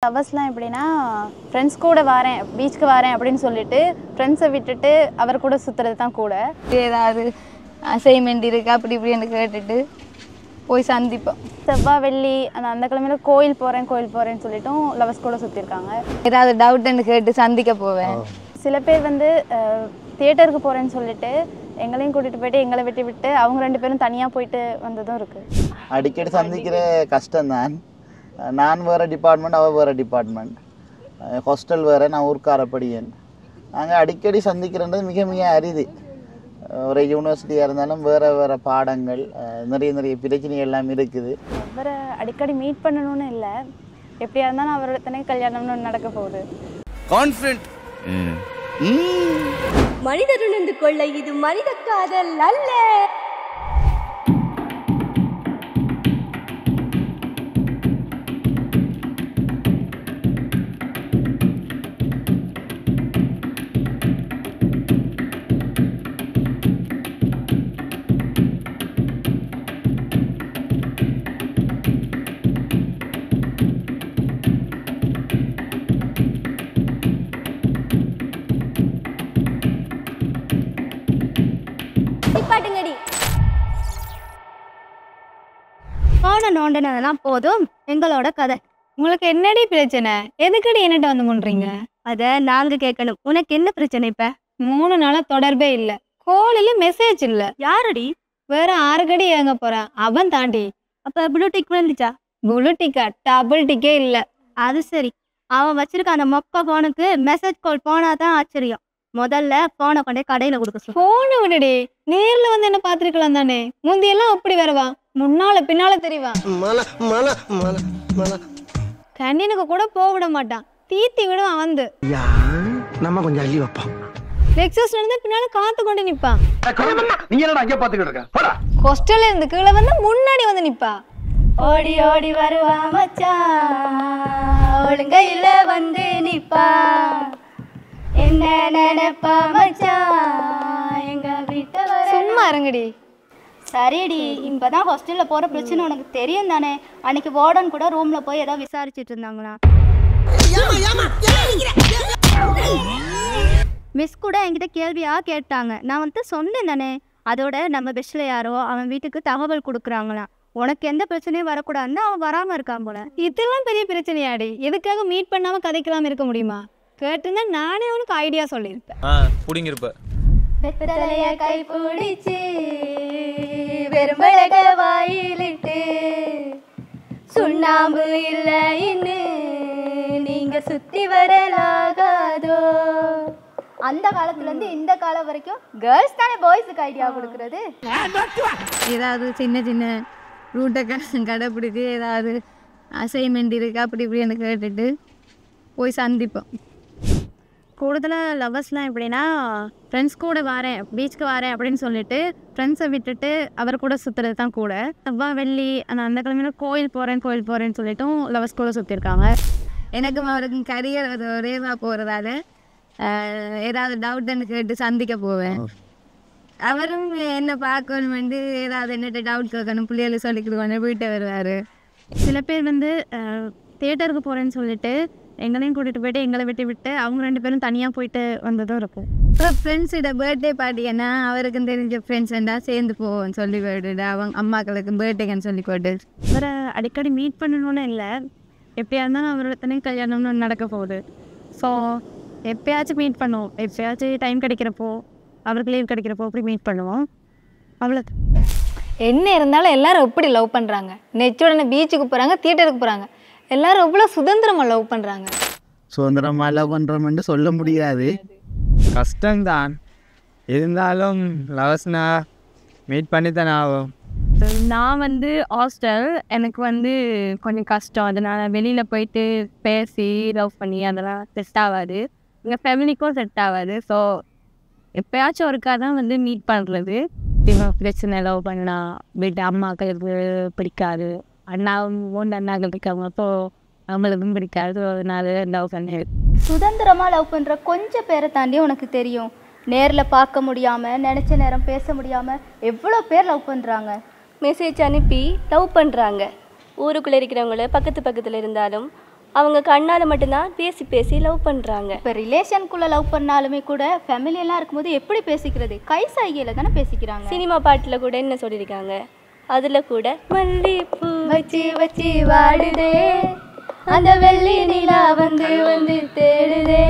லவர்ஸ்லாம் எப்படின்னா ஃப்ரெண்ட்ஸ் கூட வரேன் பீச்சுக்கு வரேன் அப்படின்னு சொல்லிட்டு ஃப்ரெண்ட்ஸை விட்டுட்டு அவர் கூட சுற்றுறது தான் கூட. ஏதாவது அசைன்மெண்ட் இருக்குது அப்படி இப்படின்னு கேட்டுட்டு போய் சந்திப்போம். செவ்வாய் வெள்ளி அந்த கிழமையில கோயில் போகிறேன்னு சொல்லிட்டும் லவர்ஸ் கூட சுற்றிருக்காங்க. ஏதாவது டவுட்டுன்னு கேட்டு சந்திக்க போவேன். சில பேர் வந்து தியேட்டருக்கு போகிறேன்னு சொல்லிட்டு எங்களையும் கூட்டிகிட்டு போயிட்டு எங்களை விட்டு அவங்க 2 பேரும் தனியாக போயிட்டு வந்ததும் இருக்குது. அடிக்கடி சந்திக்கிற கஷ்டம்தான். நான் வேறு டிபார்ட்மெண்ட், அவள் வேறு டிபார்ட்மெண்ட், ஹாஸ்டல் வேறு, நான் ஊர்க்கார படியன். நாங்கள் அடிக்கடி சந்திக்கிறன்றது மிக மிக அரிது. ஒரு யூனிவர்சிட்டியாக இருந்தாலும் வேறு பாடங்கள், நிறைய பிரச்சனை எல்லாம் இருக்குது. அவரை அடிக்கடி மீட் பண்ணணும்னு இல்லை, எப்படியா இருந்தாலும் அவரோட தனி கல்யாணம்னு நடக்க போகுது. கான்ஃபிடென்ட். மனிதருணர்ந்து கொள்ள இது மனித காதல் அல்ல. நோண்டினதெல்லாம் போதும் எங்களோட கதை. உங்களுக்கு என்னடி பிரச்சனை? எதுக்கடி என்னட்ட வந்து முன்றீங்க? அதை நாங்க கேட்கணும். உனக்கு என்ன பிரச்சனை? இப்ப 3 நாளா தொடர்பே இல்ல, கோலில மெசேஜ் இல்ல. யாரடி? வேற 6 கடி ஏங்க போறான் அவன் தாண்டி. அப்ப ப்ளூ டிக் வந்துச்சா? ப்ளூ டிக்கா? டபுள் டிக்கே இல்ல. அது சரி, அவன் வச்சிருக்க அந்த மொக்க போனுக்கு மெசேஜ் கால் போனாதான் ஆச்சரியம். முதல்ல போனை கொண்டே கடையில கொடுக்க. போனை விடுடி, நேர்ல வந்து என்ன பாத்துருக்கலாம் தானே. முந்தியெல்லாம் அப்படி வரவா, முன்னால பின்னால தெரியவா. கண்ணினுக்கு கூட போக விட மாட்டான், தீத்தி விடுவான் வந்து. நம்ம கொஞ்சம் அள்ளி வைப்போம். லெக்சர்ஸ் நடந்து பின்னால காத்து கொண்டு நிப்பான். நீ என்னடா அங்க பாத்துக்கிட்டு இருக்க? போடா. ஹாஸ்டல்ல இருந்து கீழே வந்து முன்னாடி வந்து நிப்பா. ஓடி ஓடி வருவா மச்சான், ஒழுங்கையில வந்து நிப்பா. என்ன நினைப்பா மச்சான், எங்க வீட்டை சும்மா இருங்கடி. சரிடி, இப்பதான் ஹாஸ்டல்ல போற பிரச்சனை உனக்கு தெரியும் தானே. அன்னைக்கு வார்டன் கூட ரூம்ல போய் ஏதோ விசாரிச்சுட்டு இருந்தாங்களா. மிஸ் கூட என்கிட்ட கேள்வியா கேட்டாங்க. நான் வந்து சொன்னேன் தானே. அதோட நம்ம பெஸ்ட்ல யாரோ அவன் வீட்டுக்கு தகவல் கொடுக்குறாங்களாம். உனக்கு எந்த பிரச்சனையும் வரக்கூடாதுன்னு அவன் வராம இருக்கான் போல. இதெல்லாம் பெரிய பிரச்சனையாடி. எதுக்காக மீட் பண்ணாம கதைக்கலாம் இருக்க முடியுமா? கேட்டுங்க, நானே உனக்கு ஐடியா சொல்லியிருப்பேன். புடிங்கிருப்ப வெத்தலைய கை பிடிச்சு வெறும்பழக வாயிலிட்டு சுண்ணாம்பு இல்ல இன்னும் நீங்க சுத்தி வரலாகாதோ. அந்த காலத்துல இருந்து இந்த காலம் வரைக்கும் கேர்ள்ஸ் தானே பாய்ஸுக்கு ஐடியா கொடுக்கறது. ஏதாவது சின்ன சின்ன ரூட்டை கடைப்பிடிச்சி ஏதாவது அசைன்மெண்ட் இருக்கா அப்படி இப்படின்னு கேட்டுட்டு போய் சந்திப்போம். கூடுதலாக லவர்ஸ்லாம் எப்படின்னா ஃப்ரெண்ட்ஸ் கூட வரேன் பீச்சுக்கு வரேன் அப்படின்னு சொல்லிட்டு ஃப்ரெண்ட்ஸை விட்டுட்டு அவர் கூட சுற்றுறது தான் கூட. செவ்வாய் வெள்ளி அந்த கிழமையில கோயில் போகிறேன்னு சொல்லிட்டும் லவர்ஸ் கூட சுற்றிருக்காங்க. எனக்கும் அவருக்கும் கரியர் ஒரேவா போகிறதால ஏதாவது டவுட்டுன்னு கேட்டு சந்திக்க போவேன். அவரும் என்ன பார்க்கணும் வந்து ஏதாவது என்னட்ட டவுட் கேட்கணும், பிள்ளைகளுக்கு சொல்லிக்கிடுவாங்க, வீட்டை வருவார். சில பேர் வந்து தியேட்டருக்கு போகிறேன்னு சொல்லிட்டு எங்களையும் கூட்டிகிட்டு போயிட்டு எங்களை விட்டு அவங்க 2 பேரும் தனியாக போயிட்டு வந்ததும் இருக்கும். அப்புறம் ஃப்ரெண்ட்ஸோட பர்த்டே பார்ட்டின்னா அவருக்கும் தெரிஞ்ச ஃப்ரெண்ட்ஸ் இருந்தால் சேர்ந்து போவோம் சொல்லி போய்ட்டு அவங்க அம்மாக்களுக்கு பர்த்டேக்குன்னு சொல்லி போட்டு. அவரை அடிக்கடி மீட் பண்ணணும்னு இல்லை, எப்படியா இருந்தாலும் அவரோட தனி கல்யாணம்னு நடக்க போகுது. ஸோ எப்பயாச்சும் மீட் பண்ணுவோம், எப்பயாச்சும் டைம் கிடைக்கிறப்போ அவருக்கு லீவ் கிடைக்கிறப்போ அப்படி மீட் பண்ணுவோம். அவ்வளோ என்ன இருந்தாலும் எல்லாரும் எப்படி லவ் பண்றாங்க? நெச்சோடனே பீச்சுக்கு போறாங்க, தியேட்டருக்கு போறாங்க. எல்லாரும் எவ்வளோ சுதந்திரமா லவ் பண்றாங்க. சுதந்திரமாக லவ் பண்ணுறோம்னு சொல்ல முடியாது, கஷ்டம்தான். இருந்தாலும் லவர்ஸ்னா மீட் பண்ணி தானே ஆகும். நான் வந்து ஹாஸ்டல், எனக்கு வந்து கொஞ்சம் கஷ்டம். அதனால் வெளியில் போயிட்டு பேசி லவ் பண்ணி அதெல்லாம் செட் ஆகாது, எங்கள் ஃபேமிலிக்கும் செட் ஆகாது. ஸோ எப்போயாச்சும் ஒருக்கா தான் வந்து மீட் பண்ணுறது. பிரச்சனை லவ் பண்ணா வீட்டு அம்மாக்களுக்கு பிடிக்காது, அண்ணாக்கள் இருக்காங்க, ஸோ நம்மளுக்கும் பிடிக்காது. அதனால லவ் பண்ண சுதந்திரமா லவ் பண்ற கொஞ்சம் பேரை தாண்டி உனக்கு தெரியும். நேர்ல பார்க்க முடியாம நினைச்ச நேரம் பேச முடியாம எவ்வளோ பேர் லவ் பண்றாங்க. மெசேஜ் அனுப்பி லவ் பண்றாங்க. ஊருக்குள்ளே இருக்கிறவங்கள பக்கத்தில் இருந்தாலும் அவங்க கண்ணால் மட்டும்தான் பேசி பேசி லவ் பண்ணுறாங்க. இப்போ ரிலேஷனுக்குள்ளே லவ் பண்ணாலுமே கூட ஃபேமிலியெல்லாம் இருக்கும்போது எப்படி பேசிக்கிறது? கை சைகையில் தானே பேசிக்கிறாங்க. சினிமா பாட்டில் கூட என்ன சொல்லியிருக்காங்க, அதில் கூட மல்லிப்பூ வச்சு வச்சு வாடுதே, அந்த வெள்ளி நிலா வந்து வந்து தேடுதே.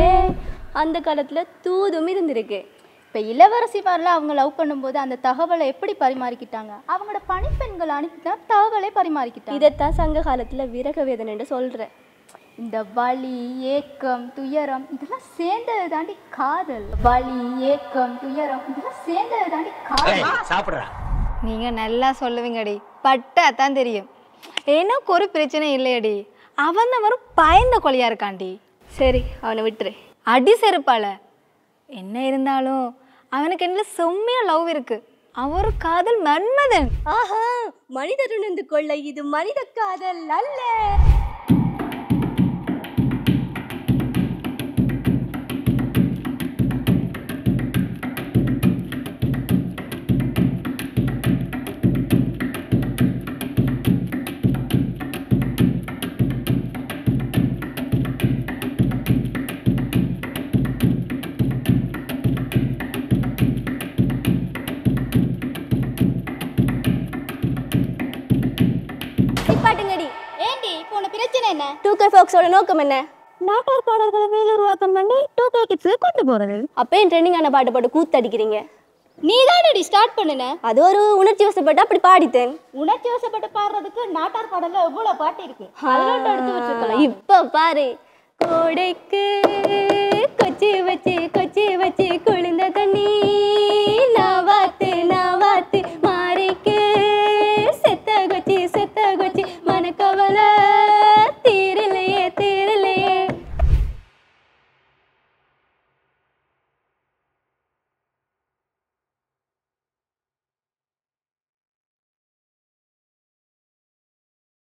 அந்த காலத்தில் தூதும் இருந்திருக்கு. இப்போ இளவரசி மாதிரிலாம் அவங்க லவ் பண்ணும்போது அந்த தகவலை எப்படி பரிமாறிக்கிட்டாங்க? அவங்களோட பணிப்பெண்கள் அனுப்பிட்டா தகவலை பரிமாறிக்கிட்டாங்க. இதைத்தான் சங்க காலத்தில் விரக வேதனைன்னு சொல்கிறேன். இந்த வலி, ஏக்கம், துயரம் இதெல்லாம் சேர்ந்தது தாண்டி காதல். வலி, ஏக்கம், துயரம் இதெல்லாம் சேர்ந்தது தாண்டி காதல். நீங்கள் நல்லா சொல்லுவீங்கடி, பட்டா தான் தெரியும். எனக்கு ஒரு பிரச்சனை இல்லையடி, அவன் தான் வரும் பயந்த கொலையாக இருக்காண்டி. சரி, அவனை விட்டுரு. அடி செருப்பால. என்ன இருந்தாலும் அவனுக்கு என்ன செம்மையாக லவ் இருக்கு. அவர் காதல் மன்மதன். ஆஹா, மனிதருணர்ந்து கொள்ள இது மனித காதல் அல்ல. ஏண்டி இப்போ உன பிரச்சனை என்ன? 2K ஃபாக்ஸோட நோக்கம் என்ன? நாட்டார் பாடல்களை மேல் உருவாக்கம் பண்ணி 2K கிட்ஸுக்கு கொண்டு போகிறது. அப்பயும் ட்ரெண்டிங்கான பாட்டு போட்டு கூத்தடிக்கிறீங்க. நீ தானடி ஸ்டார்ட் பண்ணுன. அது ஒரு உணர்ச்சி வசப்பட்டு அப்படி பாடித்தேன். உணர்ச்சி வசப்பட்டு பாடுறதுக்கு நாட்டார் பாடல்ல எவ்வளோ பாட்டு இருக்கு, அதெல்லாம் எடுத்து வச்சிருக்கலாம். இப்போ பாரு, கோடைக்கு கொச்சி வச்சு